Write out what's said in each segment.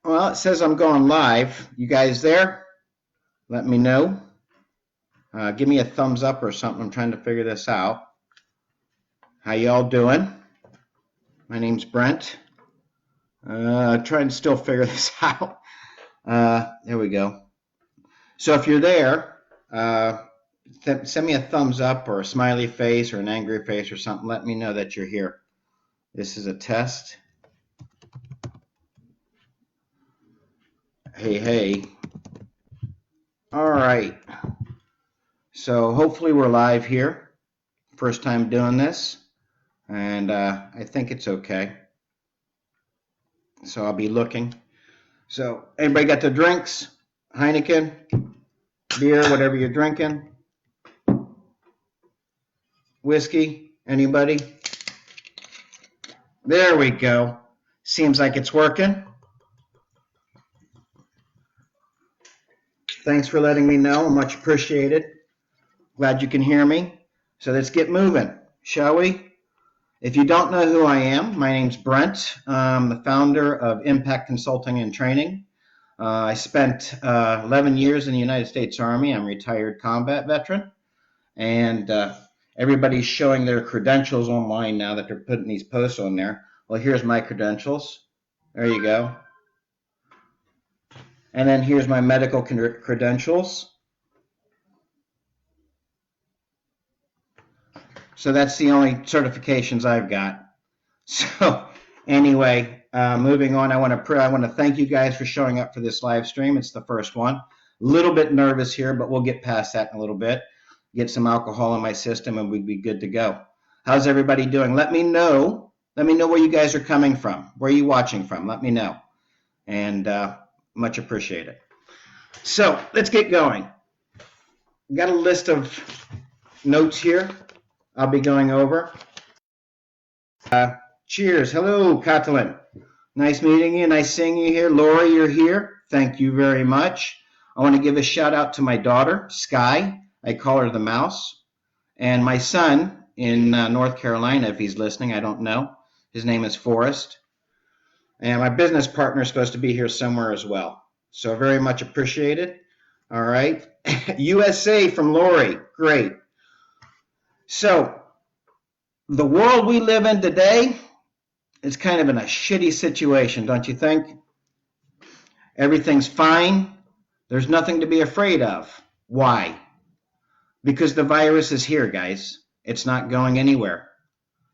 Well, it says I'm going live. You guys there? Let me know. Give me a thumbs up or something. I'm trying to figure this out. How y'all doing? My name's Brent. Trying to still figure this out. There we go. So if you're there, send me a thumbs up or a smiley face or an angry face or something. Let me know that you're here. This is a test. Hey. All right. So hopefully we're live here. First time doing this. And I think it's okay. So I'll be looking. So anybody got the drinks? Heineken, beer, whatever you're drinking? Whiskey? Anybody? There we go. Seems like it's working. Thanks for letting me know. Much appreciated. Glad you can hear me. So let's get moving, shall we? If you don't know who I am, my name's Brent. I'm the founder of Impact Consulting and Training. I spent 11 years in the United States Army. I'm a retired combat veteran. And everybody's showing their credentials online now that they're putting these posts on there. Well, here's my credentials. There you go. And then here's my medical credentials. So that's the only certifications I've got. So anyway, moving on, I want to thank you guys for showing up for this live stream. It's the first one. A little bit nervous here, but we'll get past that in a little bit. Get some alcohol in my system and we'd be good to go. How's everybody doing? Let me know where you guys are coming from. Where are you watching from? Let me know. And much appreciated. So let's get going. Got a list of notes here I'll be going over. Cheers. Hello, Catalin. Nice meeting you. Nice seeing you here. Laura, you're here. Thank you very much. I want to give a shout out to my daughter, Sky. I call her the mouse. And my son in North Carolina, if he's listening, I don't know. His name is Forrest. And my business partner is supposed to be here somewhere as well. So very much appreciated. All right. USA from Lori. Great. So the world we live in today is kind of in a shitty situation, don't you think? Everything's fine. There's nothing to be afraid of. Why? Because the virus is here, guys. It's not going anywhere.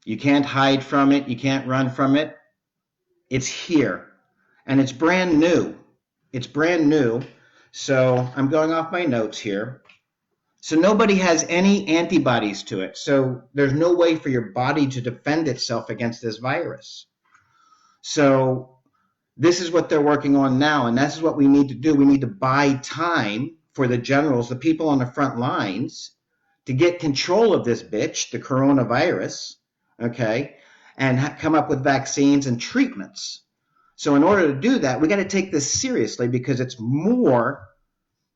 You can't hide from it. You can't run from it. It's here. And it's brand new. It's brand new. So I'm going off my notes here. So nobody has any antibodies to it. So there's no way for your body to defend itself against this virus. So this is what they're working on now. And this is what we need to do. We need to buy time for the generals, the people on the front lines, to get control of this bitch, the coronavirus, okay, and come up with vaccines and treatments. So in order to do that, we got to take this seriously because it's more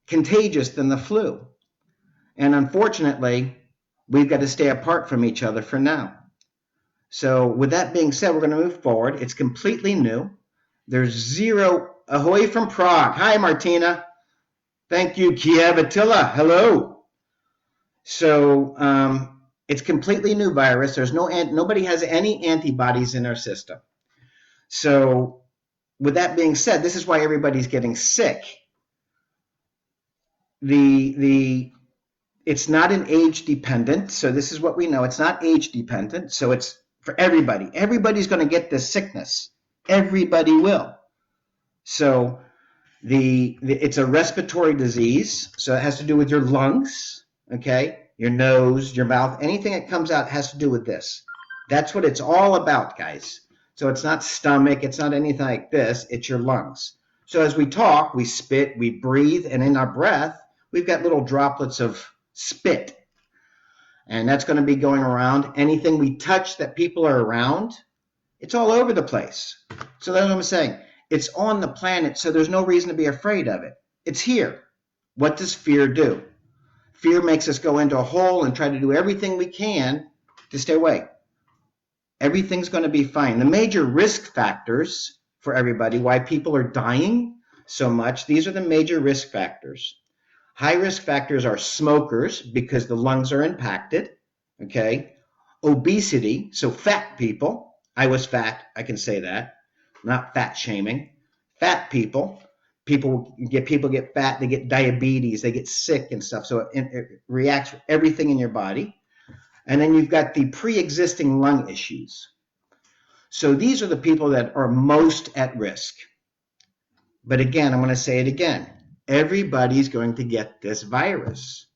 contagious than the flu. And unfortunately, we've got to stay apart from each other for now. So with that being said, we're going to move forward. It's completely new. There's zero. Ahoy from Prague. Hi, Martina. Thank you, Kiev Attila. Hello. So it's completely new virus. There's nobody has any antibodies in their system. So with that being said, this is why everybody's getting sick. It's not an age dependent. So this is what we know. It's not age dependent. So it's for everybody. Everybody's going to get this sickness. Everybody will. So it's a respiratory disease. So it has to do with your lungs, okay, your nose, your mouth. Anything that comes out has to do with this. That's what it's all about, guys. So it's not stomach. It's not anything like this. It's your lungs. So as we talk, we spit, we breathe, and in our breath, we've got little droplets of spit. And that's going to be going around. Anything we touch that people are around, it's all over the place. So that's what I'm saying. It's on the planet, so there's no reason to be afraid of it. It's here. What does fear do? Fear makes us go into a hole and try to do everything we can to stay away. Everything's going to be fine. The major risk factors for everybody why people are dying so much. These are the major risk factors. High risk factors are smokers because the lungs are impacted, okay? Obesity, so fat people. I was fat, I can say that. Not fat shaming. Fat people. People get fat, they get diabetes, they get sick and stuff. So it reacts with everything in your body. And then you've got the pre-existing lung issues. So these are the people that are most at risk. But again, I'm going to say it again. Everybody's going to get this virus.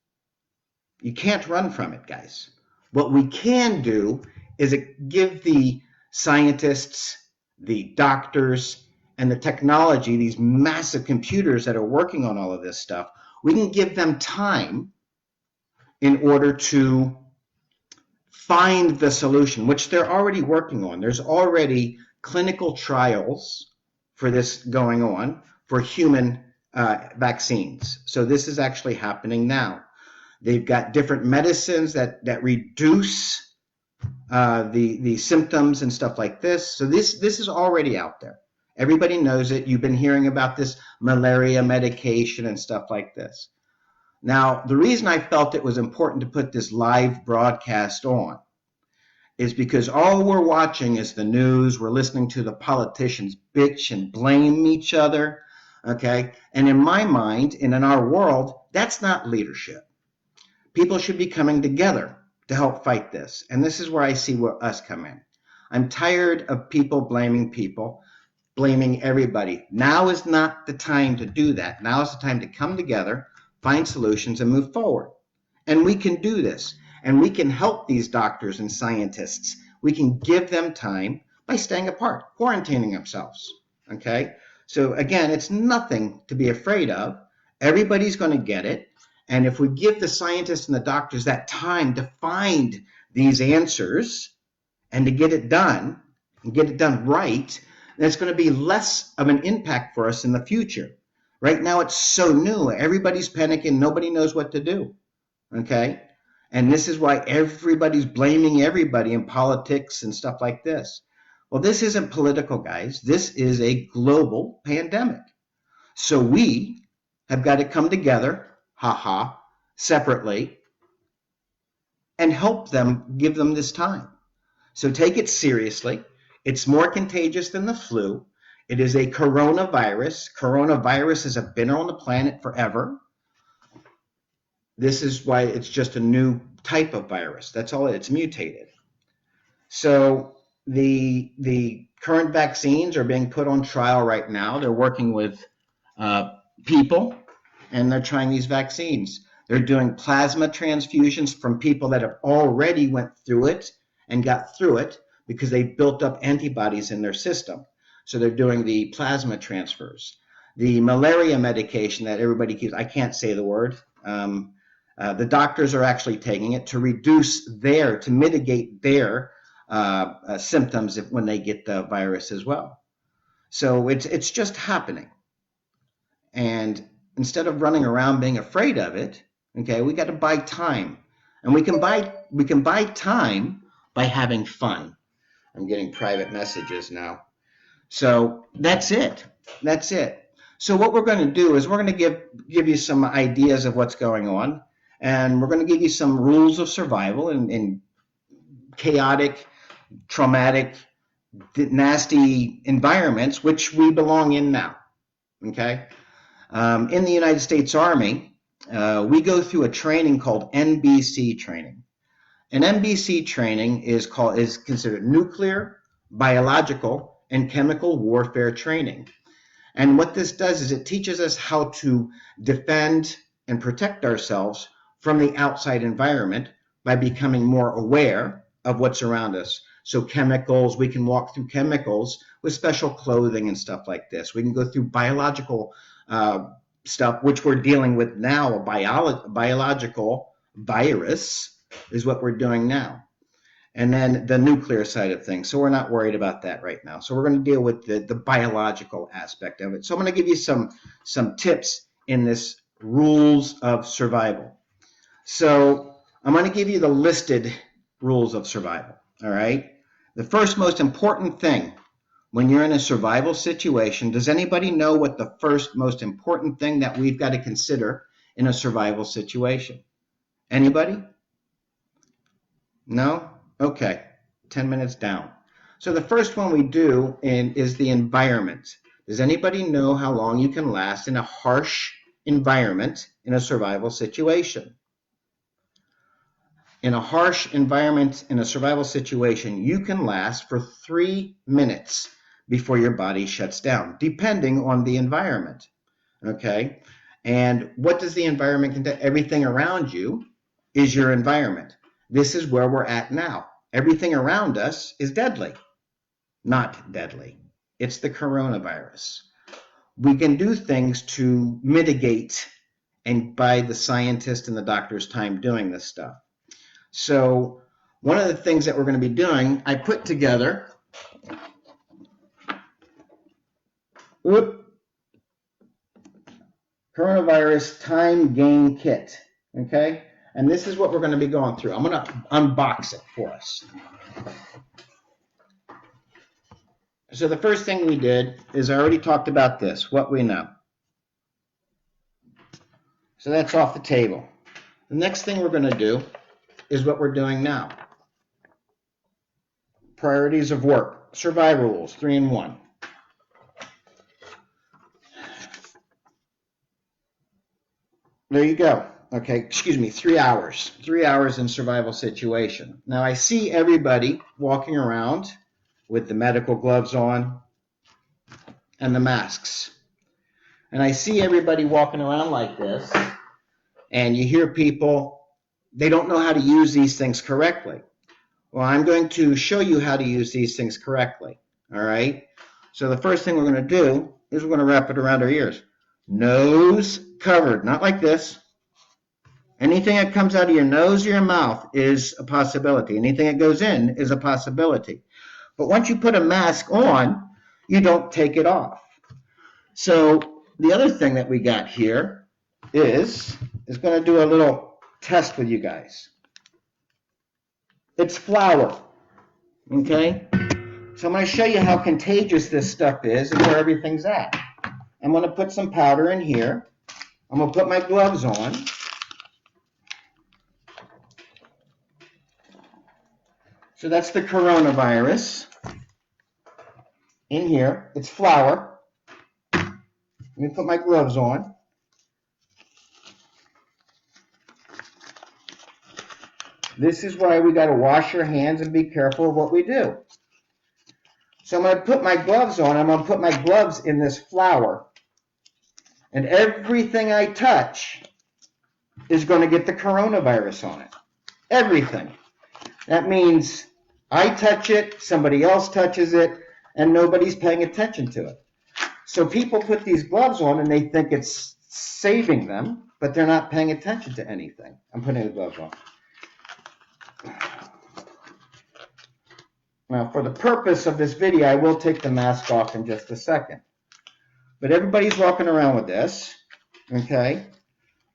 You can't run from it, guys. What we can do is give the scientists, the doctors, and the technology, these massive computers that are working on all of this stuff, we can give them time in order to find the solution, which they're already working on. There's already clinical trials for this going on for human vaccines. So this is actually happening now. They've got different medicines that reduce the symptoms and stuff like this. So this is already out there. Everybody knows it. You've been hearing about this malaria medication and stuff like this. Now, the reason I felt it was important to put this live broadcast on is because all we're watching is the news. We're listening to the politicians bitch and blame each other, okay? And in my mind and in our world, that's not leadership. People should be coming together to help fight this. And this is where I see where us come in. I'm tired of people, blaming everybody. Now is not the time to do that. Now is the time to come together, find solutions, and move forward. And we can do this. And we can help these doctors and scientists. We can give them time by staying apart, quarantining themselves. Okay? So again, it's nothing to be afraid of. Everybody's going to get it. And if we give the scientists and the doctors that time to find these answers and to get it done, and get it done right, then it's going to be less of an impact for us in the future. Right now, it's so new. Everybody's panicking. Nobody knows what to do. Okay? And this is why everybody's blaming everybody in politics and stuff like this. Well, this isn't political, guys. This is a global pandemic. So we have got to come together, separately, and help them, give them this time. So take it seriously. It's more contagious than the flu. It is a coronavirus. Coronaviruses have been on the planet forever. This is why it's just a new type of virus. That's all. It's mutated. So the current vaccines are being put on trial right now. They're working with people, and they're trying these vaccines. They're doing plasma transfusions from people that have already went through it and got through it because they built up antibodies in their system. So they're doing the plasma transfers. The malaria medication that everybody keeps, I can't say the word, the doctors are actually taking it to to mitigate their symptoms when they get the virus as well. So it's just happening. And instead of running around being afraid of it, okay, we got to buy time. And we can buy time by having fun. I'm getting private messages now. So that's it. That's it. So what we're going to do is we're going to give you some ideas of what's going on. And we're going to give you some rules of survival in chaotic, traumatic, nasty environments, which we belong in now. Okay? In the United States Army, we go through a training called NBC training. And NBC training is considered nuclear, biological, and chemical warfare training. And what this does is it teaches us how to defend and protect ourselves from the outside environment by becoming more aware of what's around us. So chemicals, we can walk through chemicals with special clothing and stuff like this. We can go through biological stuff, which we're dealing with now. A biological virus is what we're doing now. And then the nuclear side of things. So we're not worried about that right now. So we're going to deal with the biological aspect of it. So I'm going to give you some tips in this rules of survival. So I'm going to give you the listed rules of survival. All right. The first most important thing when you're in a survival situation, does anybody know what the first most important thing that we've got to consider in a survival situation? Anybody? No? Okay. 10 minutes down. So the first one we do is the environment. Does anybody know how long you can last in a harsh environment in a survival situation? In a harsh environment, in a survival situation, you can last for 3 minutes before your body shuts down, depending on the environment. Okay? And what does the environment contain? Everything around you is your environment. This is where we're at now. Everything around us is deadly. Not deadly. It's the coronavirus. We can do things to mitigate and buy the scientist and the doctor's time doing this stuff. So one of the things that we're going to be doing, I put together coronavirus time gain kit, okay? And this is what we're going to be going through. I'm going to unbox it for us. So the first thing we did is I already talked about this, what we know. So that's off the table. The next thing we're going to do is what we're doing now. Priorities of work, survival rules, 3-in-1. There you go. Okay, excuse me, 3 hours. 3 hours in survival situation. Now I see everybody walking around with the medical gloves on and the masks. And I see everybody walking around like this, and you hear people, they don't know how to use these things correctly. Well, I'm going to show you how to use these things correctly, all right? So the first thing we're going to do is we're going to wrap it around our ears. Nose covered, not like this. Anything that comes out of your nose or your mouth is a possibility. Anything that goes in is a possibility. But once you put a mask on, you don't take it off. So the other thing that we got here is going to do a little test with you guys. It's flour, okay? So I'm going to show you how contagious this stuff is and where everything's at. I'm going to put some powder in here. I'm going to put my gloves on. So that's the coronavirus in here. It's flour. Let me put my gloves on. This is why we got to wash your hands and be careful of what we do. So I'm going to put my gloves on. I'm going to put my gloves in this flour. And everything I touch is going to get the coronavirus on it. Everything. That means I touch it, somebody else touches it, and nobody's paying attention to it. So people put these gloves on and they think it's saving them, but they're not paying attention to anything. I'm putting the gloves on. Now, for the purpose of this video, I will take the mask off in just a second. But everybody's walking around with this, okay?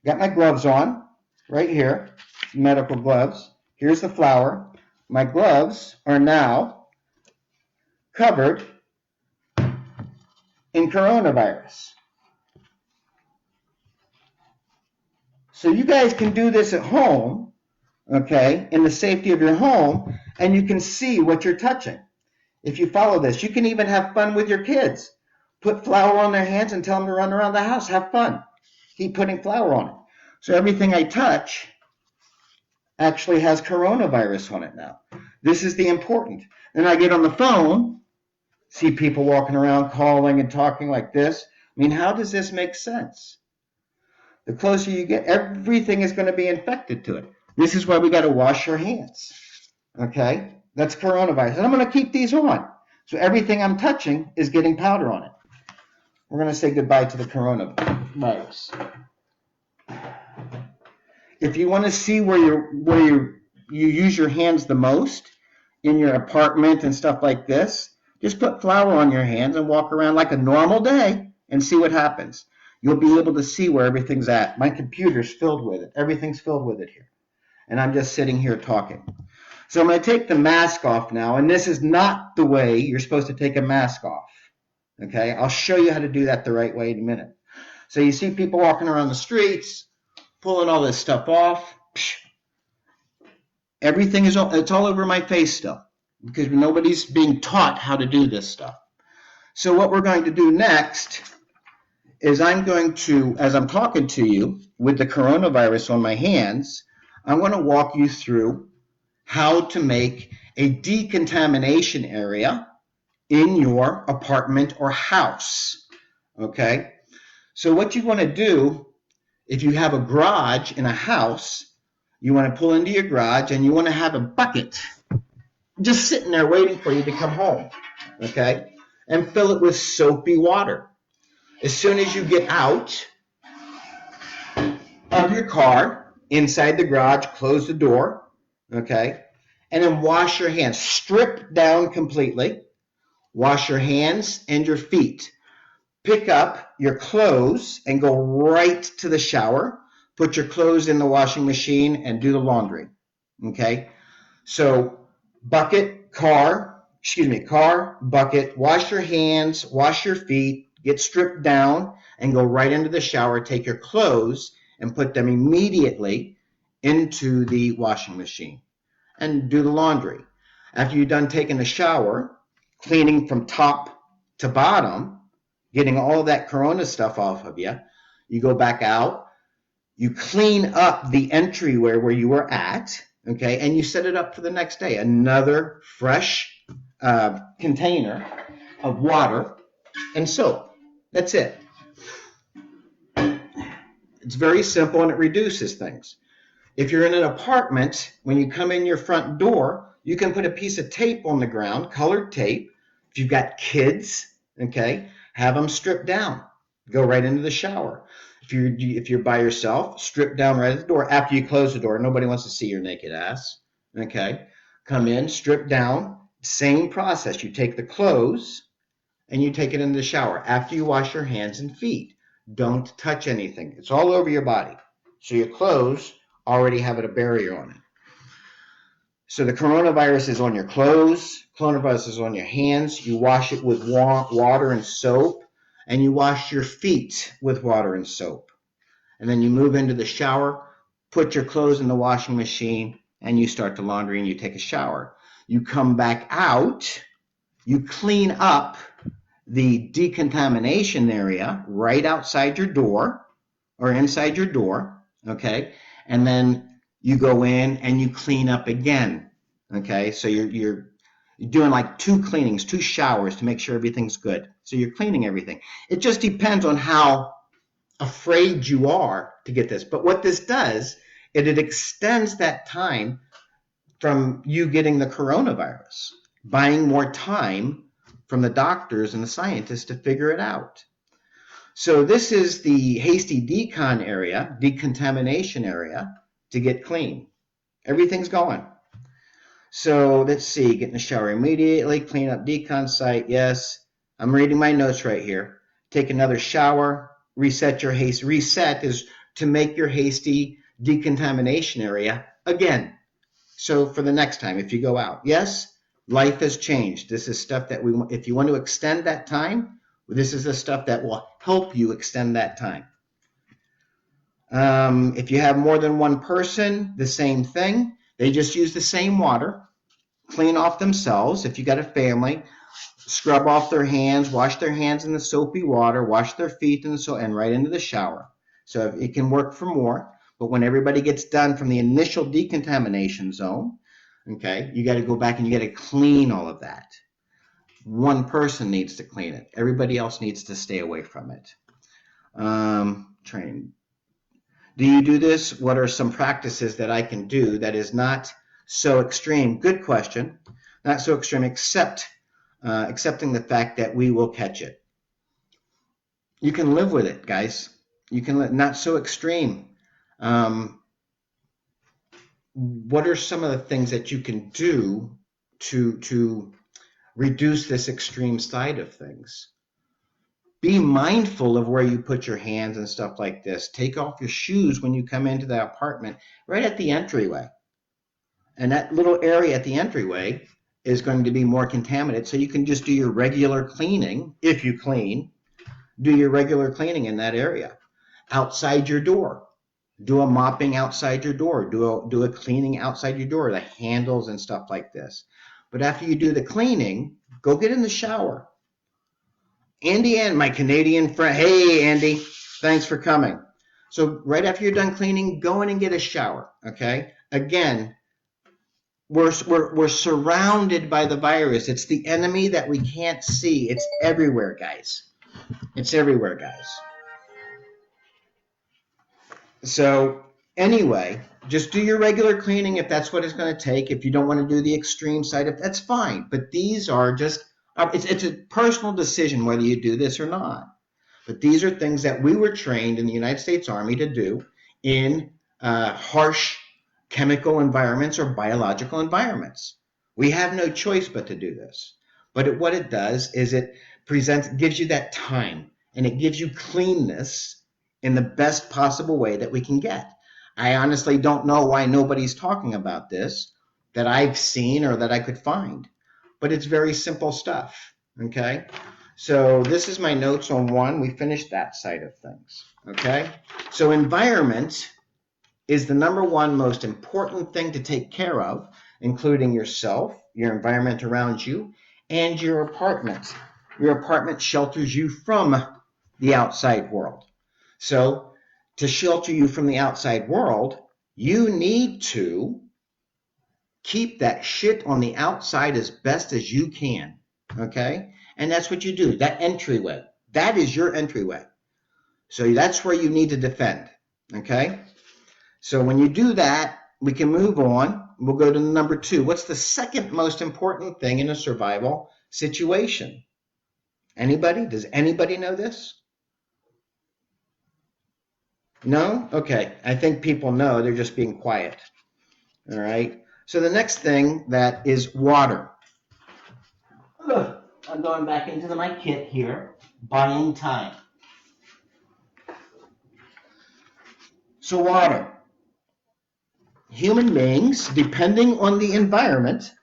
Got my gloves on, right here, medical gloves. Here's the flour. My gloves are now covered in coronavirus. So you guys can do this at home, okay, in the safety of your home, and you can see what you're touching. If you follow this, you can even have fun with your kids. Put flour on their hands and tell them to run around the house. Have fun. Keep putting flour on it. So everything I touch actually has coronavirus on it now. This is the important. Then I get on the phone, see people walking around calling and talking like this. I mean, how does this make sense? The closer you get, everything is going to be infected to it. This is why we got to wash our hands. Okay? That's coronavirus. And I'm going to keep these on. So everything I'm touching is getting powder on it. We're going to say goodbye to the coronavirus. If you want to see where you use your hands the most in your apartment and stuff like this, just put flour on your hands and walk around like a normal day and see what happens. You'll be able to see where everything's at. My computer's filled with it. Everything's filled with it here. And I'm just sitting here talking. So I'm going to take the mask off now, and this is not the way you're supposed to take a mask off. Okay, I'll show you how to do that the right way in a minute. So you see people walking around the streets, pulling all this stuff off. Everything is it's all over my face still, because nobody's being taught how to do this stuff. So what we're going to do next is I'm going to, as I'm talking to you with the coronavirus on my hands, I'm going to walk you through how to make a decontamination area in your apartment or house. Okay? So what you want to do, if you have a garage in a house, you want to pull into your garage and you want to have a bucket just sitting there waiting for you to come home. Okay? And fill it with soapy water. As soon as you get out of your car, inside the garage, close the door, okay? And then wash your hands. Strip down completely. Wash your hands and your feet. Pick up your clothes and go right to the shower. Put your clothes in the washing machine and do the laundry, okay? So car, bucket, wash your hands, wash your feet, get stripped down, and go right into the shower. Take your clothes and put them immediately into the washing machine and do the laundry. After you're done taking a shower, cleaning from top to bottom, getting all that corona stuff off of you, you go back out, you clean up the entryway where you were at, okay, and you set it up for the next day. Another fresh container of water and soap. That's it. It's very simple and it reduces things. If you're in an apartment, when you come in your front door, you can put a piece of tape on the ground, colored tape. If you've got kids, okay, have them stripped down. Go right into the shower. If you're by yourself, strip down right at the door. After you close the door, nobody wants to see your naked ass. Okay, come in, strip down. Same process. You take the clothes and you take it into the shower after you wash your hands and feet. Don't touch anything. It's all over your body. So your clothes already have a barrier on it. So the coronavirus is on your clothes. Coronavirus is on your hands. You wash it with water and soap, and you wash your feet with water and soap. And then you move into the shower, put your clothes in the washing machine, and you start the laundry and you take a shower. You come back out, you clean up the decontamination area right outside your door or inside your door, okay? And then you go in and you clean up again, okay? So you're doing like 2 cleanings, 2 showers to make sure everything's good. So you're cleaning everything. It just depends on how afraid you are to get this. But what this does, it extends that time from you getting the coronavirus, buying more time from the doctors and the scientists to figure it out. So this is the hasty decontamination area to get clean. Everything's going. So let's see, get in the shower immediately, clean up decon site, yes. I'm reading my notes right here. Take another shower, reset your haste. Reset is to make your hasty decontamination area again. So for the next time, if you go out, yes, life has changed. This is stuff that if you want to extend that time, this is the stuff that will help you extend that time. If you have more than one person, the same thing. They just use the same water, clean off themselves. If you got a family, scrub off their hands, wash their hands in the soapy water, wash their feet in the soap, and right into the shower. So it can work for more. But when everybody gets done from the initial decontamination zone, okay, you got to go back and you got to clean all of that. One person needs to clean it. Everybody else needs to stay away from it. Training. Do you do this? What are some practices that I can do that is not so extreme? Good question. Not so extreme, except accepting the fact that we will catch it. You can live with it, guys. You can not so extreme. What are some of the things that you can do to reduce this extreme side of things? Be mindful of where you put your hands and stuff like this. Take off your shoes when you come into the apartment, right at the entryway. And that little area at the entryway is going to be more contaminated. So you can just do your regular cleaning, if you clean, do your regular cleaning in that area. Outside your door, do a mopping outside your door, do a cleaning outside your door, the handles and stuff like this. But after you do the cleaning, go get in the shower. Andy and my Canadian friend, hey Andy, thanks for coming. So right after you're done cleaning, go in and get a shower, okay? Again, we're surrounded by the virus. It's the enemy that we can't see. It's everywhere, guys. It's everywhere, guys. So anyway, just do your regular cleaning if that's what it's going to take. If you don't want to do the extreme side of that's fine. But these are just, it's a personal decision whether you do this or not. But these are things that we were trained in the United States Army to do in harsh chemical environments or biological environments. We have no choice but to do this. But what it does is it gives you that time, and it gives you cleanness in the best possible way that we can get. I honestly don't know why nobody's talking about this that I've seen or that I could find. But it's very simple stuff, okay? So this is my notes on one. We finished that side of things, okay? So environment is the number one most important thing to take care of, including yourself, your environment around you, and your apartment. Your apartment shelters you from the outside world. So to shelter you from the outside world, you need to keep that shit on the outside as best as you can, okay? And that's what you do, that entryway. That is your entryway. So that's where you need to defend, okay? So when you do that, we can move on. We'll go to number 2. What's the second most important thing in a survival situation? Anybody? Does anybody know this? No? Okay. I think people know. They're just being quiet. All right. So the next thing that is water. I'm going back into my kit here, buying time. So water. Human beings, depending on the environment,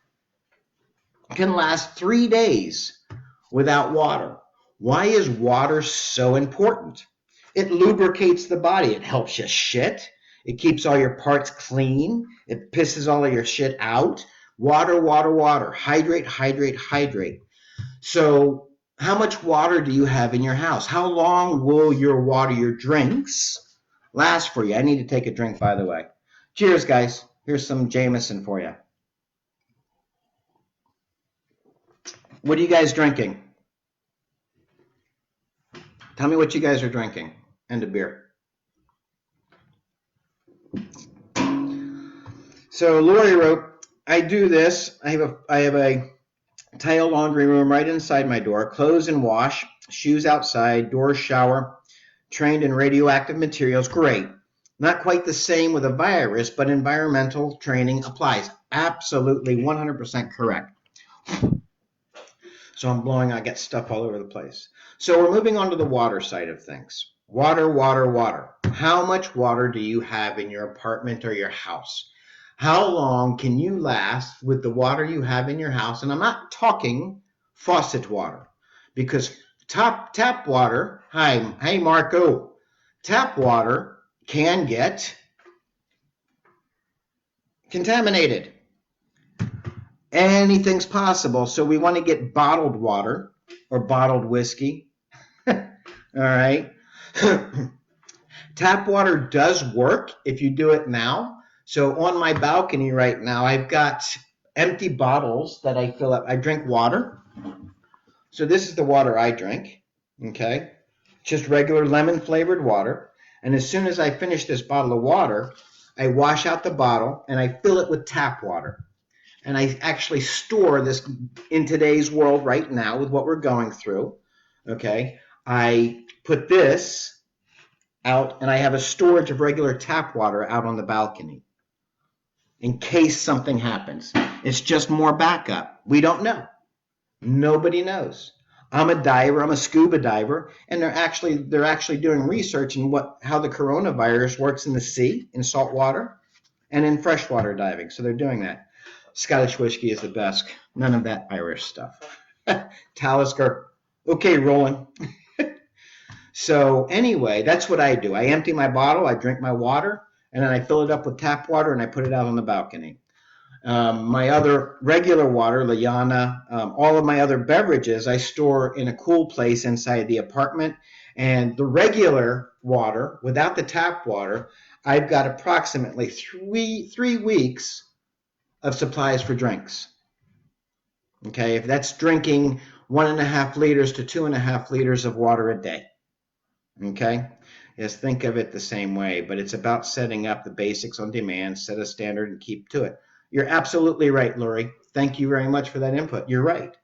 can last 3 days without water. Why is water so important? It lubricates the body. It helps you shit. It keeps all your parts clean. It pisses all of your shit out. Water, water, water. Hydrate, hydrate, hydrate. So how much water do you have in your house? How long will your water, your drinks, last for you? I need to take a drink, by the way. Cheers, guys. Here's some Jameson for you. What are you guys drinking? Tell me what you guys are drinking. And a beer. So Lori wrote, I do this. I have a tile laundry room right inside my door. Clothes and wash. Shoes outside. Door, shower. Trained in radioactive materials. Great. Not quite the same with a virus, but environmental training applies. Absolutely 100% correct. So I'm blowing, I get stuff all over the place. So we're moving on to the water side of things. Water, water, water. How much water do you have in your apartment or your house? How long can you last with the water you have in your house? And I'm not talking faucet water, because tap water, hey Marco, tap water can get contaminated. Anything's possible. So we want to get bottled water or bottled whiskey. All right. Tap water does work if you do it now. So on my balcony right now, I've got empty bottles that I fill up. I drink water. So this is the water I drink. Okay. Just regular lemon flavored water. And as soon as I finish this bottle of water, I wash out the bottle and I fill it with tap water. And I actually store this in today's world right now with what we're going through. Okay. I put this out and I have a storage of regular tap water out on the balcony in case something happens. It's just more backup. We don't know. Nobody knows. I'm a diver. I'm a scuba diver, and they're actually doing research in how the coronavirus works in the sea, in salt water. and in freshwater diving. So they're doing that. Scottish whiskey is the best. None of that Irish stuff. Talisker. Okay, rolling. So anyway, that's what I do. I empty my bottle, I drink my water, and then I fill it up with tap water and I put it out on the balcony. My other regular water, Liana, all of my other beverages, I store in a cool place inside the apartment. And the regular water, without the tap water, I've got approximately three weeks of supplies for drinks. Okay, if that's drinking 1.5 liters to 2.5 liters of water a day. Okay, yes, think of it the same way, but it's about setting up the basics on demand, set a standard, and keep to it. You're absolutely right, Lori. Thank you very much for that input. You're right.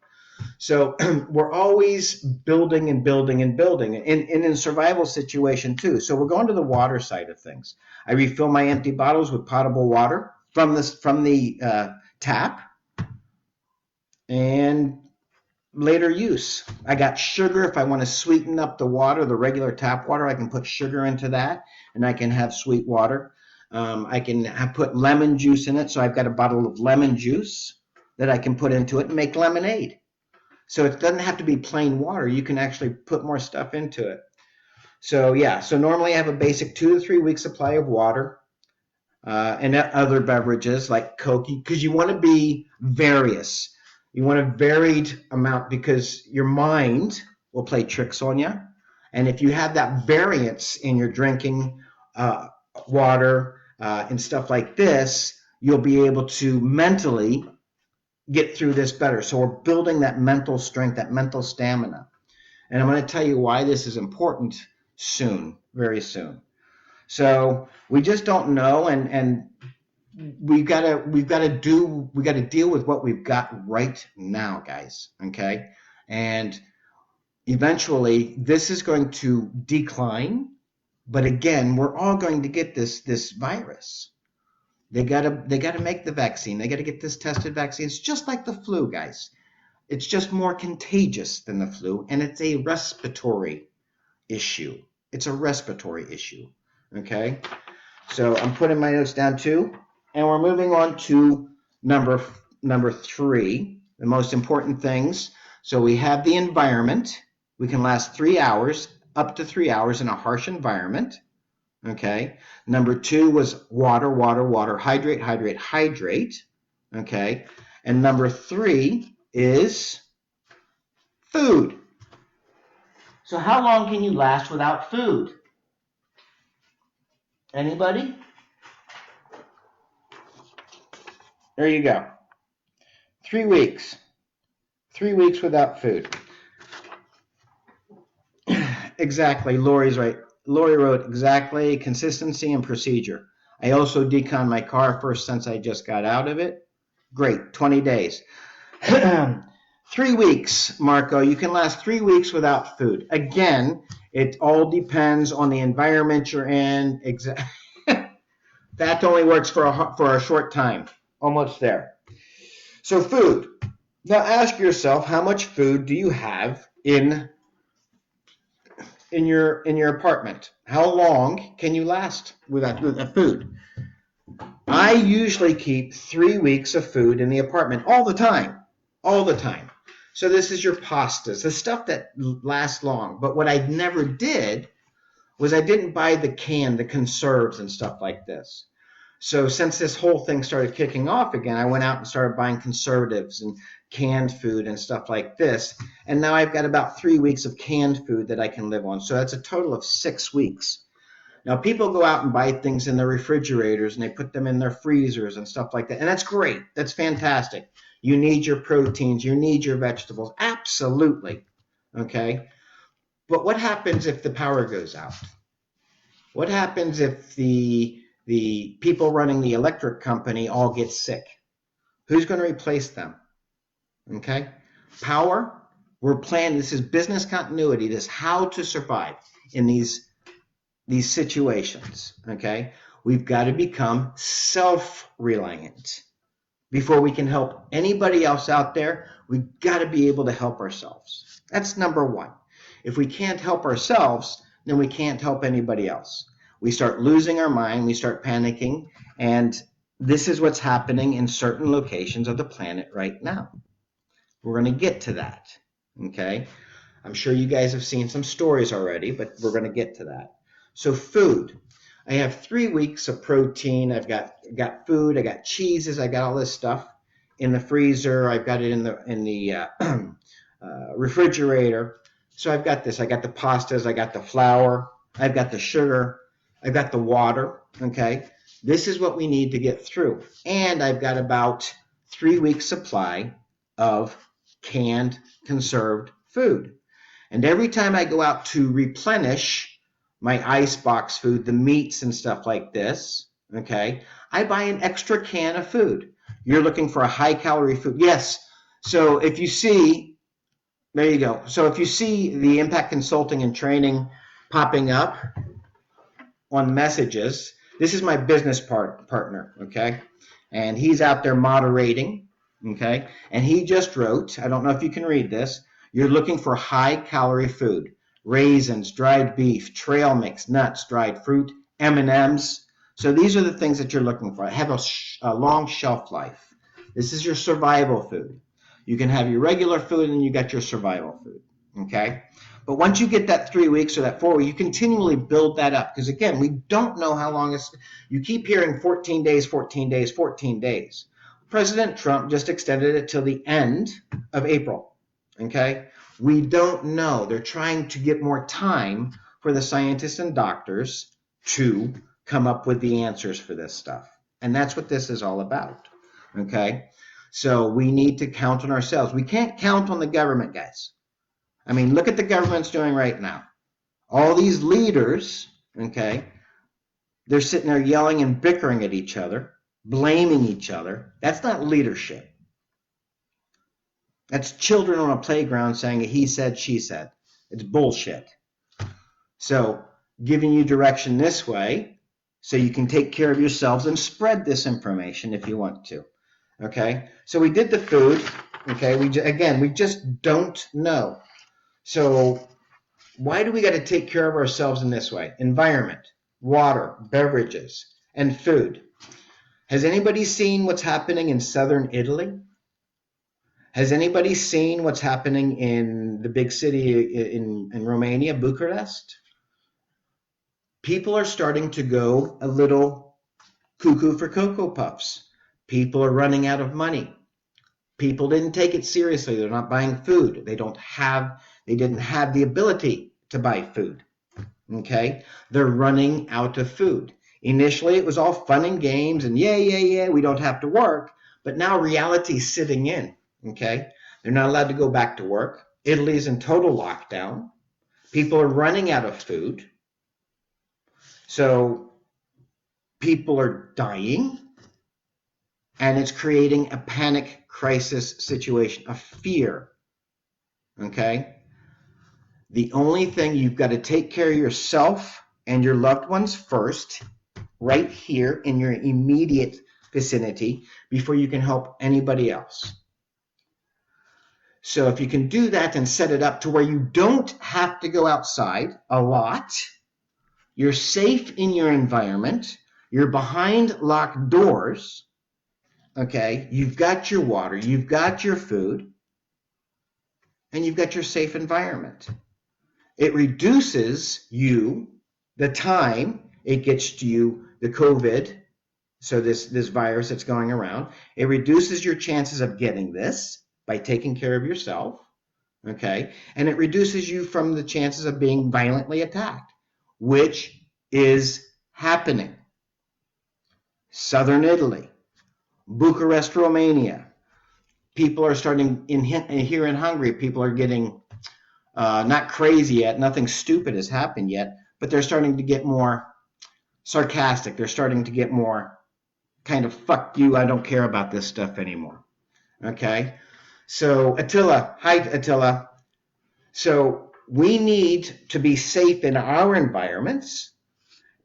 So we're always building and building and building, and in survival situation too. So we're going to the water side of things. I refill my empty bottles with potable water from the tap, and later use. I got sugar. If I want to sweeten up the water, the regular tap water, I can put sugar into that, and I can have sweet water. I can put lemon juice in it, so I've got a bottle of lemon juice that I can put into it and make lemonade. So it doesn't have to be plain water. You can actually put more stuff into it. So yeah, so normally I have a basic 2 to 3 week supply of water and other beverages like Coke, because you want to be various. You want a varied amount because your mind will play tricks on you. And if you have that variance in your drinking water and stuff like this, you'll be able to mentally get through this better. So we're building that mental strength, that mental stamina. And I'm going to tell you why this is important soon, very soon. So we just don't know, and we've got to deal with what we've got right now, guys. Okay, and eventually this is going to decline, but again, we're all going to get this virus. They gotta make the vaccine. They gotta get this tested vaccine. It's just like the flu, guys. It's just more contagious than the flu, and it's a respiratory issue. It's a respiratory issue. Okay, so I'm putting my notes down too, and we're moving on to number 3, the most important things. So we have the environment. We can last 3 hours, up to 3 hours in a harsh environment. Okay. Number 2 was water, water, water, hydrate, hydrate, hydrate. Okay. And number 3 is food. So how long can you last without food? Anybody? There you go. 3 weeks. 3 weeks without food. Exactly. Lori's right. Lori wrote exactly consistency and procedure. I also deconned my car first since I just got out of it. Great. 20 days. 3 weeks, Marco. You can last 3 weeks without food. Again, it all depends on the environment you're in. That only works for a short time. Almost there. So food. Now ask yourself, how much food do you have in your apartment? How long can you last without food? I usually keep 3 weeks of food in the apartment all the time. So this is your pastas, the stuff that lasts long. But what I never did was I didn't buy the conserves and stuff like this. So since this whole thing started kicking off again, I went out and started buying conservatives and canned food and stuff like this. And now I've got about 3 weeks of canned food that I can live on. So that's a total of 6 weeks. Now people go out and buy things in their refrigerators and they put them in their freezers and stuff like that. And that's great. That's fantastic. You need your proteins. You need your vegetables. Absolutely. Okay. But what happens if the power goes out? What happens if the people running the electric company all get sick? Who's going to replace them? Okay? Power, we're planning, this is business continuity, this is how to survive in these situations. Okay? We've got to become self-reliant. Before we can help anybody else out there, we've got to be able to help ourselves. That's number 1. If we can't help ourselves, then we can't help anybody else. We start losing our mind, we start panicking, and This is what's happening in certain locations of the planet right now. We're going to get to that, okay? I'm sure you guys have seen some stories already, but we're going to get to that. So food. I have 3 weeks of protein. I've got food. I got cheeses. I got all this stuff in the freezer. I've got it in the refrigerator. So I've got this. I got the pastas. I got the flour. I've got the sugar. I've got the water. Okay. This is what we need to get through. And I've got about 3 weeks supply of canned conserved food. And every time I go out to replenish my icebox food, the meats and stuff like this, okay, I buy an extra can of food. You're looking for a high calorie food. Yes. So if you see, there you go. So if you see the Impact Consulting and Training popping up on messages, this is my business partner, okay? And he's out there moderating, okay? And he just wrote, I don't know if you can read this, you're looking for high-calorie food, raisins, dried beef, trail mix, nuts, dried fruit, M&Ms. So these are the things that you're looking for. Have a long shelf life. This is your survival food. You can have your regular food and you got your survival food, okay? But once you get that 3 weeks or that 4 weeks, you continually build that up. Because again, we don't know how long it's, you keep hearing 14 days, 14 days, 14 days. President Trump just extended it till the end of April. Okay? We don't know. They're trying to get more time for the scientists and doctors to come up with the answers for this stuff. And that's what this is all about. Okay? So we need to count on ourselves. We can't count on the government, guys. I mean, look at the government's doing right now. All these leaders, okay, they're sitting there yelling and bickering at each other, blaming each other. That's not leadership. That's children on a playground saying he said, she said. It's bullshit. So giving you direction this way so you can take care of yourselves and spread this information if you want to. Okay? So we did the food. Okay? We just don't know. So why do we got to take care of ourselves in this way? Environment, water, beverages, and food. Has anybody seen what's happening in southern Italy? Has anybody seen what's happening in the big city in Romania, Bucharest? People are starting to go a little cuckoo for Cocoa Puffs. People are running out of money. People didn't take it seriously. They're not buying food. They didn't have the ability to buy food. Okay? They're running out of food. Initially, it was all fun and games and yeah, we don't have to work. But now reality's sitting in. Okay? They're not allowed to go back to work. Italy's in total lockdown. People are running out of food. So people are dying. And it's creating a panic crisis situation, a fear. Okay? The only thing, you've got to take care of yourself and your loved ones first, right here in your immediate vicinity, before you can help anybody else. So if you can do that and set it up to where you don't have to go outside a lot, you're safe in your environment, you're behind locked doors, okay, you've got your water, you've got your food, and you've got your safe environment. It reduces the time it gets to you, the COVID, so this virus that's going around, it reduces your chances of getting this by taking care of yourself, okay? And it reduces you from the chances of being violently attacked, which is happening. Southern Italy, Bucharest, Romania. People are starting, here in Hungary, people are getting, not crazy yet, nothing stupid has happened yet, but they're starting to get more sarcastic. They're starting to get more kind of, fuck you, I don't care about this stuff anymore. Okay? So Attila, hi Attila. So we need to be safe in our environments,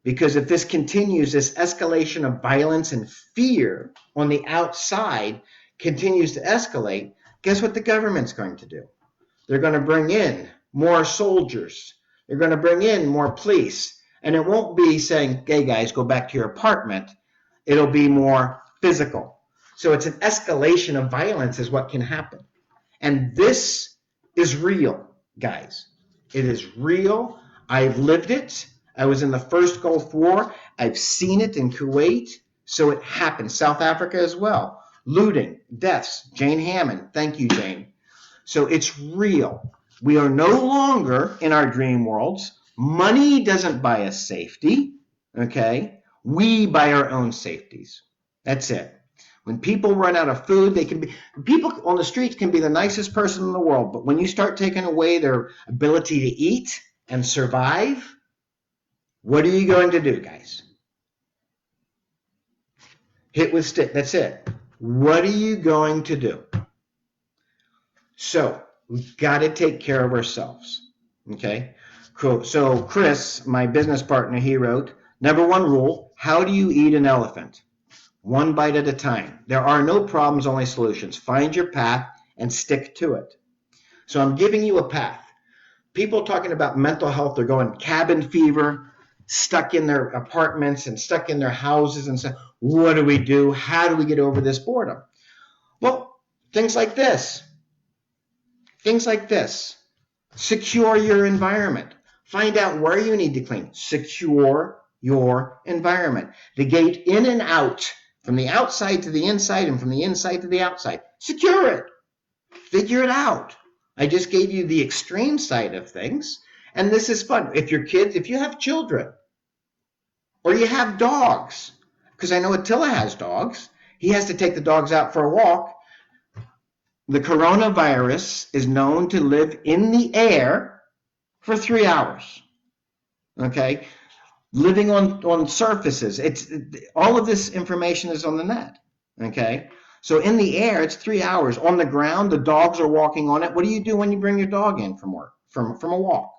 because if this continues, this escalation of violence and fear on the outside continues to escalate, guess what the government's going to do? They're going to bring in more soldiers. They're going to bring in more police. And it won't be saying, hey guys, go back to your apartment. It'll be more, physical. So it's an escalation of violence is what can happen. And this is real, guys. It is real. I've lived it. I was in the first Gulf War. I've seen it in Kuwait. So it happened. South Africa as well. Looting, deaths. Jane Hammond. Thank you, Jane. So it's real. We are no longer in our dream worlds. Money doesn't buy us safety. Okay? We buy our own safeties. That's it. When people run out of food, people on the streets can be the nicest person in the world, but when you start taking away their ability to eat and survive, what are you going to do, guys? Hit with stick. That's it. What are you going to do? So we've got to take care of ourselves. Okay? Cool. So Chris, my business partner, he wrote, number one rule, how do you eat an elephant? One bite at a time. There are no problems, only solutions. Find your path and stick to it. So I'm giving you a path. People talking about mental health, they're going cabin fever, stuck in their apartments and stuck in their houses and say, what do we do? How do we get over this boredom? Well, things like this. Things like this. Secure your environment. Find out where you need to clean. Secure your environment. The gate in and out, from the outside to the inside and from the inside to the outside. Secure it. Figure it out. I just gave you the extreme side of things, and this is fun. If you have children, or you have dogs, because I know Attila has dogs, he has to take the dogs out for a walk. The coronavirus is known to live in the air for 3 hours. Okay? Living on surfaces. All of this information is on the net. Okay? So in the air, it's 3 hours. On the ground, the dogs are walking on it. What do you do when you bring your dog in from work, from a walk?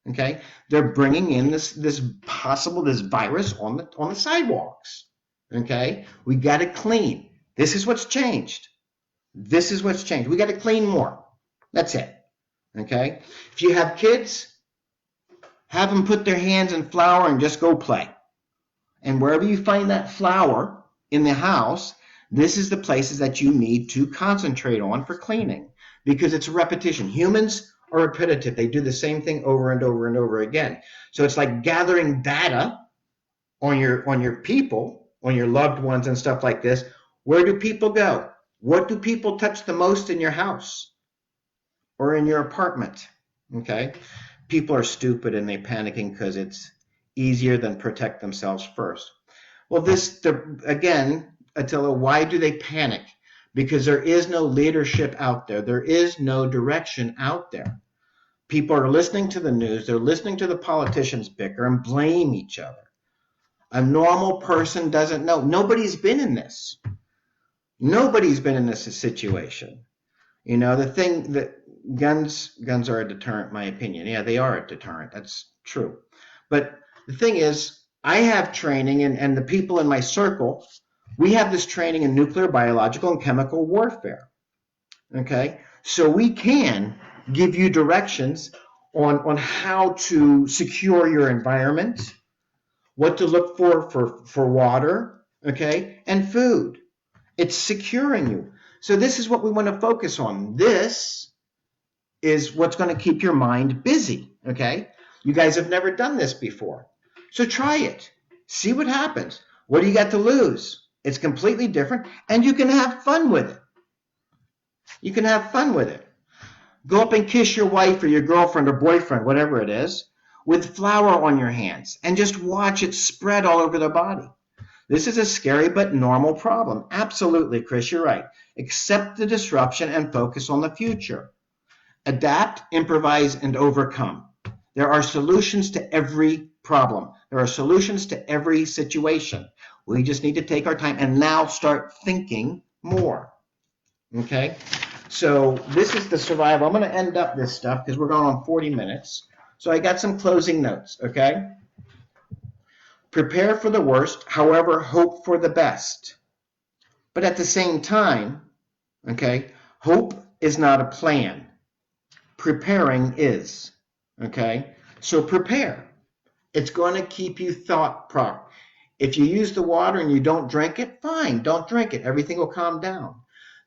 Okay? They're bringing in this virus on the sidewalks. Okay? We got to clean. This is what's changed. This is what's changed. We got to clean more. That's it. Okay? If you have kids, have them put their hands in flour and just go play. And wherever you find that flour in the house, this is the places that you need to concentrate on for cleaning, because it's repetition. Humans are repetitive. They do the same thing over and over and over again. So it's like gathering data on your people, on your loved ones and stuff like this. Where do people go? What do people touch the most in your house or in your apartment? Okay? People are stupid and they're panicking because it's easier than protect themselves first. Well, again, Attila, why do they panic? Because there is no leadership out there. There is no direction out there. People are listening to the news. They're listening to the politicians bicker and blame each other. A normal person doesn't know. Nobody's been in this. Nobody's been in this situation. You know, the thing that guns are a deterrent, in my opinion. Yeah, they are a deterrent. That's true. But the thing is, I have training, and the people in my circle, we have this training in nuclear, biological, and chemical warfare. Okay? So we can give you directions on how to secure your environment, what to look for water, okay, and food. It's securing you. So this is what we want to focus on. This is what's going to keep your mind busy, okay? You guys have never done this before. So try it. See what happens. What do you got to lose? It's completely different, and you can have fun with it. You can have fun with it. Go up and kiss your wife or your girlfriend or boyfriend, whatever it is, with flour on your hands, and just watch it spread all over their body. This is a scary but normal problem. Absolutely, Chris, you're right. Accept the disruption and focus on the future. Adapt, improvise, and overcome. There are solutions to every problem. There are solutions to every situation. We just need to take our time and now start thinking more. Okay? So this is the survival. I'm going to end up this stuff because we're going on 40 minutes. So I got some closing notes, okay? Prepare for the worst, however, hope for the best. But at the same time, okay, hope is not a plan. Preparing is, okay? So prepare. It's going to keep you If you use the water and you don't drink it, fine, don't drink it. Everything will calm down.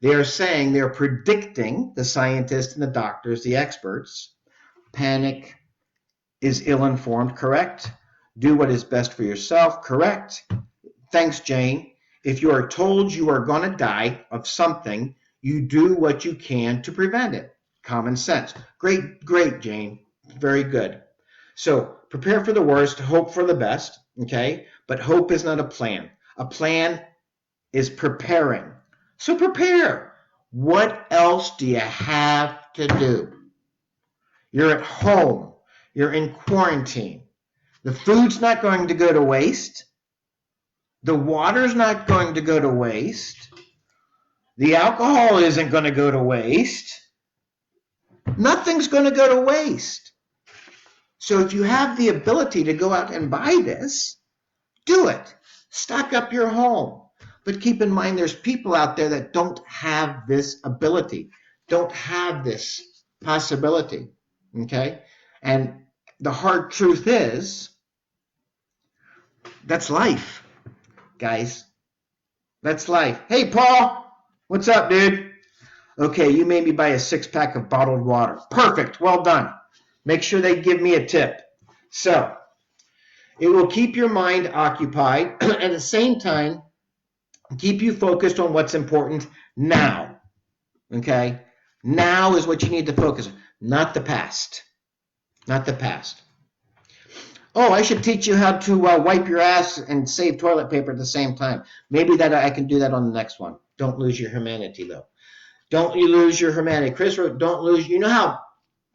They are saying, they're predicting, the scientists and the doctors, the experts, panic is ill-informed, correct? Do what is best for yourself, correct? Thanks, Jane. If you are told you are going to die of something, you do what you can to prevent it. Common sense. Great, great, Jane. Very good. So prepare for the worst, hope for the best, okay? But hope is not a plan. A plan is preparing. So prepare. What else do you have to do? You're at home. You're in quarantine. The food's not going to go to waste. The water's not going to go to waste. The alcohol isn't going to go to waste. Nothing's going to go to waste. So if you have the ability to go out and buy this, do it. Stock up your home. But keep in mind, there's people out there that don't have this ability, don't have this possibility, okay? And the hard truth is, that's life, guys. That's life. Hey, Paul, what's up, dude? Okay, you made me buy a 6-pack of bottled water. Perfect, well done. Make sure they give me a tip. So, it will keep your mind occupied, at the same time, keep you focused on what's important now, okay? Now is what you need to focus on, not the past, not the past. Oh, I should teach you how to wipe your ass and save toilet paper at the same time. Maybe that I can do that on the next one. Don't lose your humanity, though. Don't you lose your humanity. Chris wrote, don't lose. You know how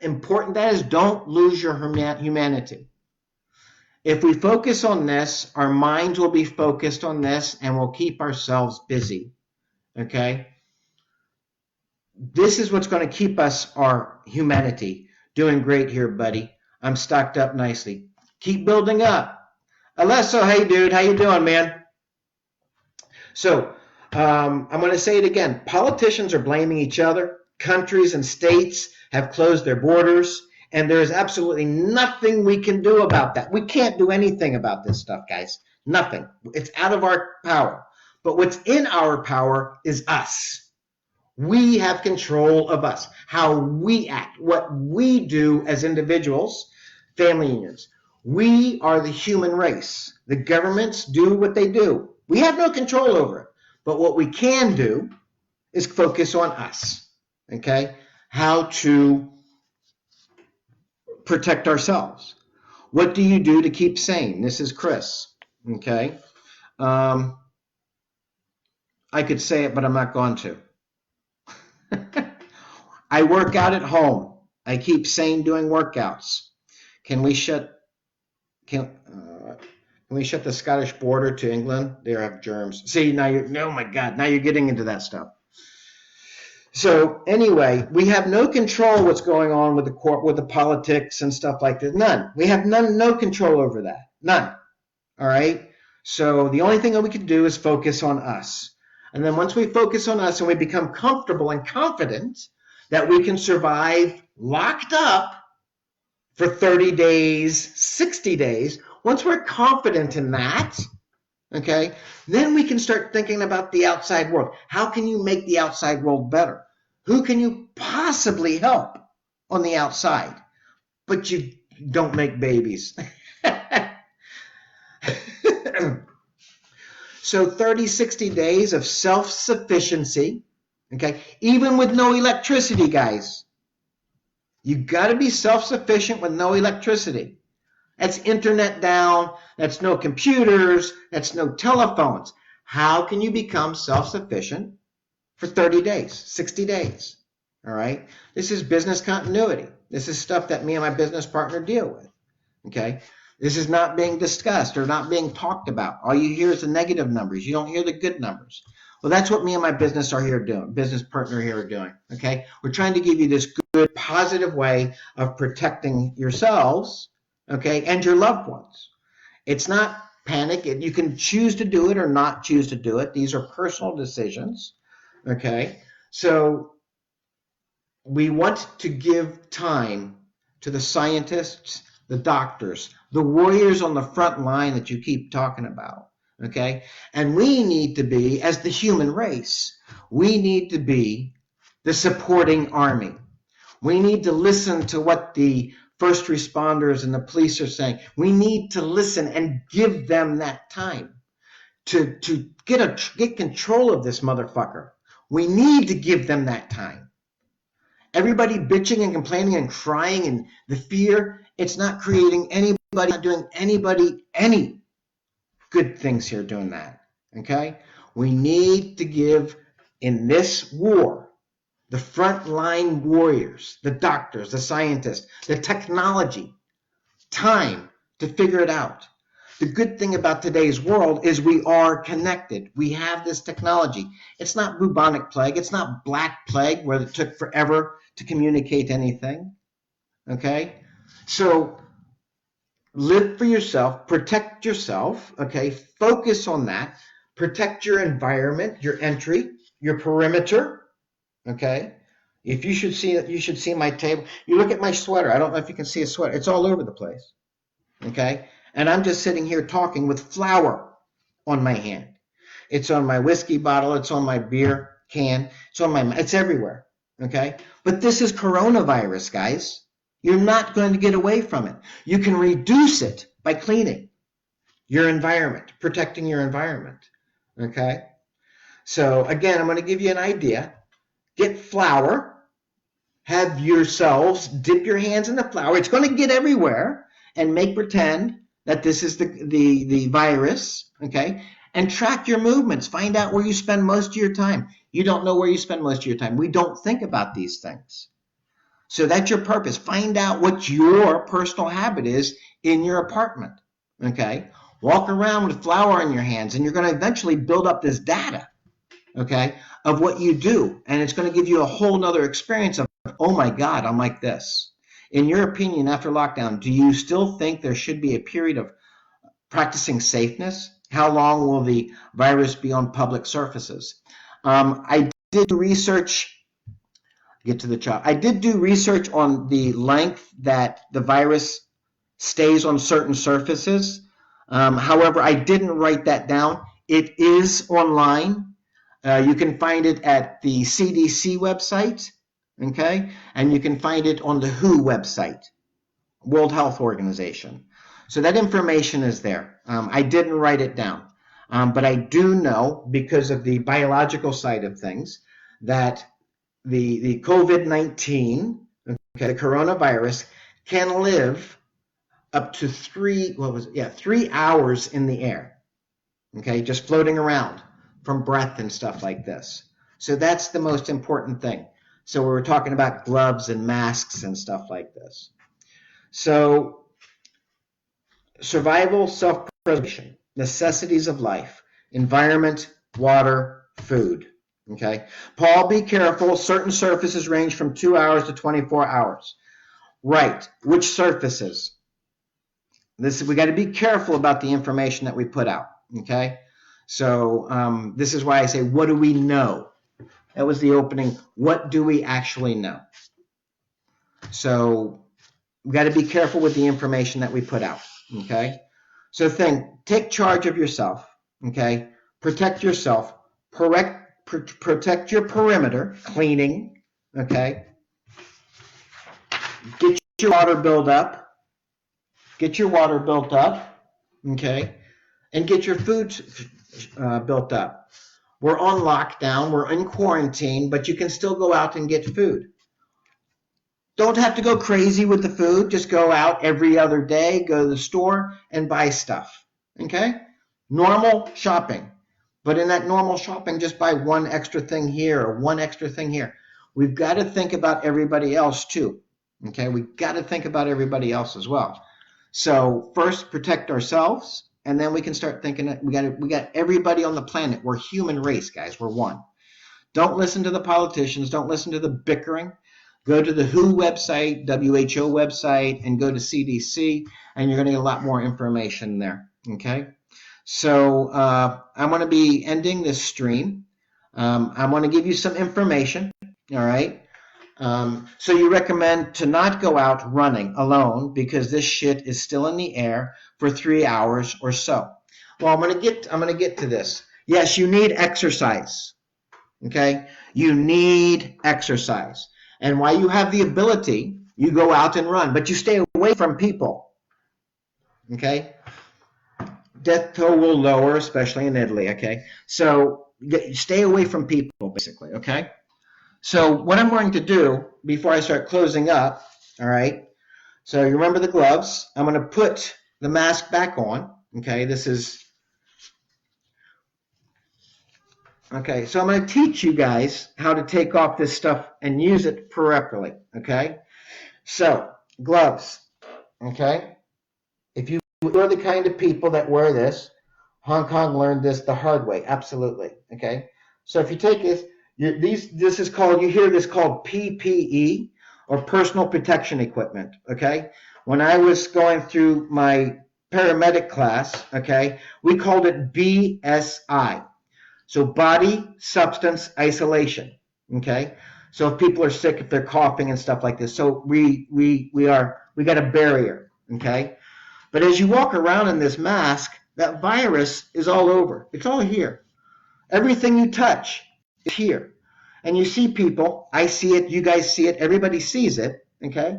important that is? Don't lose your humanity. If we focus on this, our minds will be focused on this, and we'll keep ourselves busy, okay? This is what's going to keep us, our humanity. Doing great here, buddy. I'm stocked up nicely. Keep building up. Alesso, hey, dude. How you doing, man? So, I'm going to say it again. Politicians are blaming each other. Countries and states have closed their borders. And there is absolutely nothing we can do about that. We can't do anything about this stuff, guys. Nothing. It's out of our power. But what's in our power is us. We have control of us, how we act, what we do as individuals, family unions. We are the human race. The governments do what they do. We have no control over it. But what we can do is focus on us, okay? How to protect ourselves. What do you do to keep sane? This is Chris, okay? I could say it, but I'm not going to. I work out at home. I keep sane doing workouts. Can we shut the Scottish border to England? They have germs. See, now oh my God, now you're getting into that stuff. So anyway, we have no control what's going on with the politics and stuff like that. None. We have no control over that. None. All right? So the only thing that we can do is focus on us. And then once we focus on us and we become comfortable and confident that we can survive locked up for 30 days, 60 days, once we're confident in that, okay, then we can start thinking about the outside world. How can you make the outside world better? Who can you possibly help on the outside? But you don't make babies. So 30, 60 days of self-sufficiency, okay, even with no electricity, guys. You got to be self-sufficient with no electricity. That's internet down, that's no computers, that's no telephones. How can you become self-sufficient for 30 days, 60 days? All right? This is business continuity. This is stuff that me and my business partner deal with. Okay? This is not being discussed or not being talked about. All you hear is the negative numbers. You don't hear the good numbers. Well, that's what me and my business partner here are doing. Okay? We're trying to give you this good, positive way of protecting yourselves, okay, and your loved ones. It's not panic. You can choose to do it or not choose to do it. These are personal decisions. Okay? So we want to give time to the scientists, the doctors, the warriors on the front line that you keep talking about, okay? And we need to be, as the human race, we need to be the supporting army. We need to listen to what the first responders and the police are saying. We need to listen and give them that time to get control of this motherfucker. We need to give them that time. Everybody bitching and complaining and crying and the fear, it's not creating anybody, not doing anybody any good things here doing that. Okay? We need to give, in this war, the frontline warriors, the doctors, the scientists, the technology, time to figure it out. The good thing about today's world is we are connected. We have this technology. It's not bubonic plague. It's not black plague where it took forever to communicate anything. Okay? So live for yourself, protect yourself, okay? Focus on that. Protect your environment, your entry, your perimeter, okay? If you should see my table. You look at my sweater. I don't know if you can see a sweater. It's all over the place, okay? And I'm just sitting here talking with flour on my hand. It's on my whiskey bottle. It's on my beer can. It's everywhere, okay? But this is coronavirus, guys. You're not going to get away from it. You can reduce it by cleaning your environment, protecting your environment, okay? So again, I'm going to give you an idea. Get flour. Have yourselves dip your hands in the flour. It's going to get everywhere, and make pretend that this is the virus, okay? And track your movements. Find out where you spend most of your time. You don't know where you spend most of your time. We don't think about these things. So that's your purpose. Find out what your personal habit is in your apartment, okay? Walk around with flour in your hands, and you're going to eventually build up this data, okay, of what you do. And it's going to give you a whole nother experience of, oh my God, I'm like this. In your opinion, after lockdown, do you still think there should be a period of practicing safeness? How long will the virus be on public surfaces? I did research. Get to the chop. I did do research on the length that the virus stays on certain surfaces. However, I didn't write that down. It is online. You can find it at the CDC website, okay? And you can find it on the WHO website, World Health Organization. So that information is there. I didn't write it down. But I do know, because of the biological side of things, that the COVID-19, okay, the coronavirus, can live up to 3 hours in the air, okay, just floating around from breath and stuff like this. So that's the most important thing. So we were talking about gloves and masks and stuff like this. So survival, self-preservation, necessities of life, environment, water, food. Okay. Paul, be careful. Certain surfaces range from 2 hours to 24 hours. Right. Which surfaces? We got to be careful about the information that we put out. Okay. So this is why I say, what do we know? That was the opening. What do we actually know? So we got to be careful with the information that we put out. Okay. So take charge of yourself. Okay. Protect yourself. Protect your perimeter, cleaning, okay? Get your water built up. Okay? And get your food built up. We're on lockdown, we're in quarantine, but you can still go out and get food. Don't have to go crazy with the food. Just go out every other day, go to the store and buy stuff, okay? Normal shopping. But in that normal shopping, just buy one extra thing here or one extra thing here. We've got to think about everybody else too. Okay, we've got to think about everybody else as well. So first, protect ourselves, and then we can start thinking that we got everybody on the planet. We're human race, guys. We're one. Don't listen to the politicians. Don't listen to the bickering. Go to the WHO website, WHO website, and go to CDC, and you're going to get a lot more information there. Okay. So I'm going to be ending this stream. I want to give you some information, all right? So you recommend to not go out running alone because this shit is still in the air for 3 hours or so. Well, I'm gonna get to this. Yes, you need exercise. Okay, you need exercise, and while you have the ability, you go out and run, but you stay away from people. Okay, death toll will lower, especially in Italy. Okay, so stay away from people, basically. Okay, so what I'm going to do before I start closing up, all right. So you remember the gloves. I'm going to put the mask back on. Okay, this is okay. So I'm going to teach you guys how to take off this stuff and use it properly. Okay, so gloves. Okay, if you are the kind of people that wear this, Hong Kong learned this the hard way. Absolutely. Okay, so if you take this, this is called, you hear this called PPE, or personal protection equipment. Okay, when I was going through my paramedic class, okay, we called it BSI. So body substance isolation. Okay, so if people are sick, if they're coughing and stuff like this, so we got a barrier. Okay, but as you walk around in this mask, that virus is all over. It's all here. Everything you touch is here. And you see people, I see it, you guys see it, everybody sees it, okay?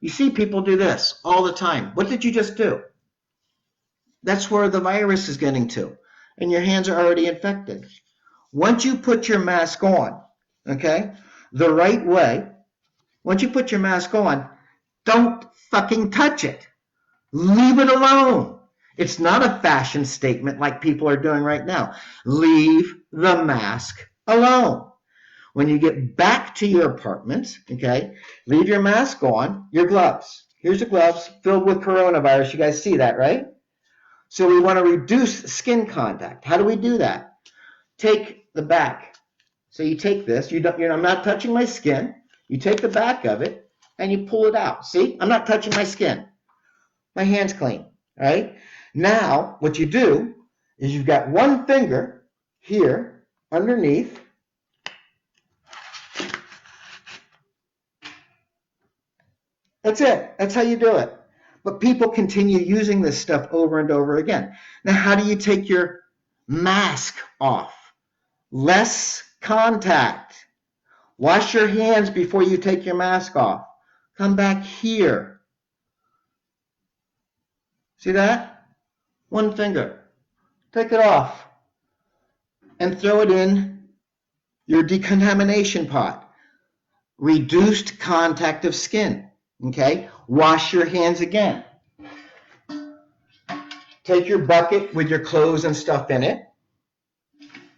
You see people do this all the time. What did you just do? That's where the virus is getting to. And your hands are already infected. Once you put your mask on, okay, the right way, once you put your mask on, don't fucking touch it. Leave it alone. It's not a fashion statement like people are doing right now. Leave the mask alone. When you get back to your apartment, okay, leave your mask on, your gloves. Here's your gloves filled with coronavirus. You guys see that, right? So we want to reduce skin contact. How do we do that? Take the back. So you take this. I'm not touching my skin. You take the back of it and you pull it out. See, I'm not touching my skin. My hand's clean, right? Now, what you do is you've got one finger here underneath. That's it. That's how you do it. But people continue using this stuff over and over again. Now, how do you take your mask off? Less contact. Wash your hands before you take your mask off. Come back here. See that? One finger. Take it off and throw it in your decontamination pot. Reduced contact of skin. Okay? Wash your hands again. Take your bucket with your clothes and stuff in it,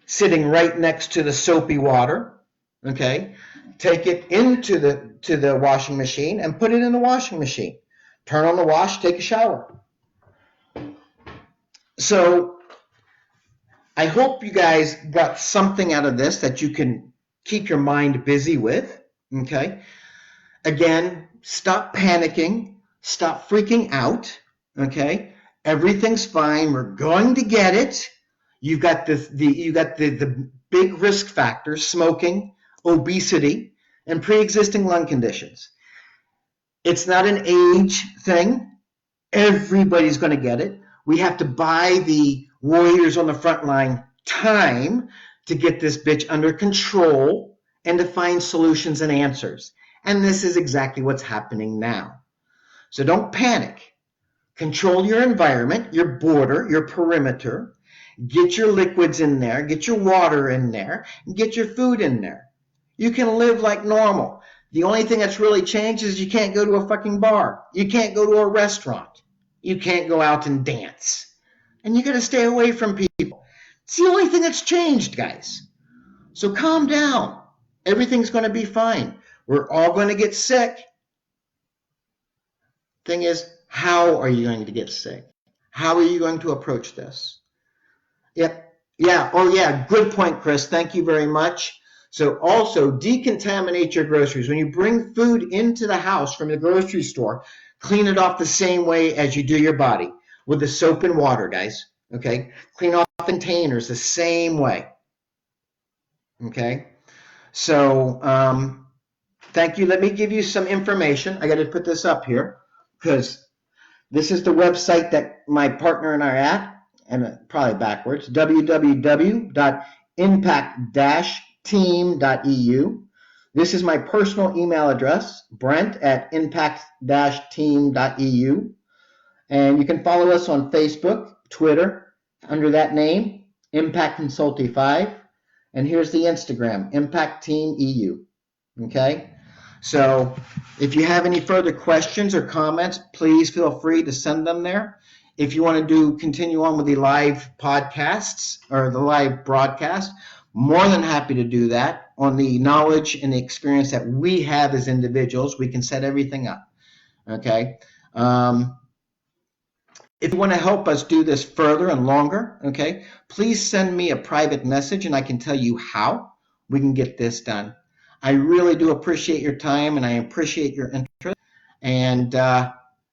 sitting right next to the soapy water. Okay? Take it into the washing machine and put it in the washing machine. Turn on the wash, take a shower. So I hope you guys got something out of this that you can keep your mind busy with. Okay? Again, stop panicking. Stop freaking out. Okay? Everything's fine. We're going to get it. You've got the big risk factors: smoking, obesity, and pre-existing lung conditions. It's not an age thing. Everybody's going to get it. We have to buy the warriors on the front line time to get this bitch under control and to find solutions and answers. And this is exactly what's happening now. So don't panic. Control your environment, your border, your perimeter. Get your liquids in there, get your water in there, and get your food in there. You can live like normal. The only thing that's really changed is you can't go to a fucking bar. You can't go to a restaurant. You can't go out and dance. And you got to stay away from people. It's the only thing that's changed, guys. So calm down. Everything's going to be fine. We're all going to get sick. Thing is, how are you going to get sick? How are you going to approach this? Yep. Yeah. Oh, yeah. Good point, Chris. Thank you very much. So also decontaminate your groceries. When you bring food into the house from the grocery store, clean it off the same way as you do your body, with the soap and water, guys. Okay? Clean off containers the same way. Okay? So thank you. Let me give you some information. I got to put this up here because this is the website that my partner and I are at. and probably backwards, www.impact-team.eu. This is my personal email address, brent@impact-team.eu. And you can follow us on Facebook, Twitter, under that name, Impact Consulti 5. And here's the Instagram, Impact Team EU. Okay? So if you have any further questions or comments, please feel free to send them there. If you want to continue on with the live podcasts or the live broadcast, more than happy to do that on the knowledge and the experience that we have as individuals. We can set everything up. Okay? If you want to help us do this further and longer, okay, please send me a private message and I can tell you how we can get this done. I really do appreciate your time and I appreciate your interest. And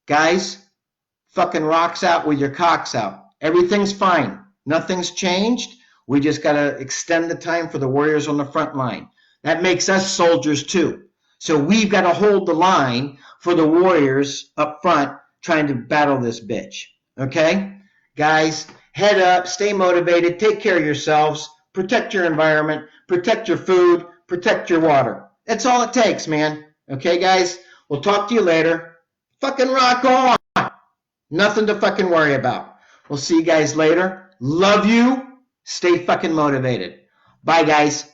guys, fucking rocks out with your cocks out. Everything's fine. Nothing's changed. We just got to extend the time for the warriors on the front line. That makes us soldiers too. So we've got to hold the line for the warriors up front trying to battle this bitch. Okay? Guys, head up, stay motivated, take care of yourselves, protect your environment, protect your food, protect your water. That's all it takes, man. Okay, guys? We'll talk to you later. Fucking rock on! Nothing to fucking worry about. We'll see you guys later. Love you. Stay fucking motivated. Bye, guys.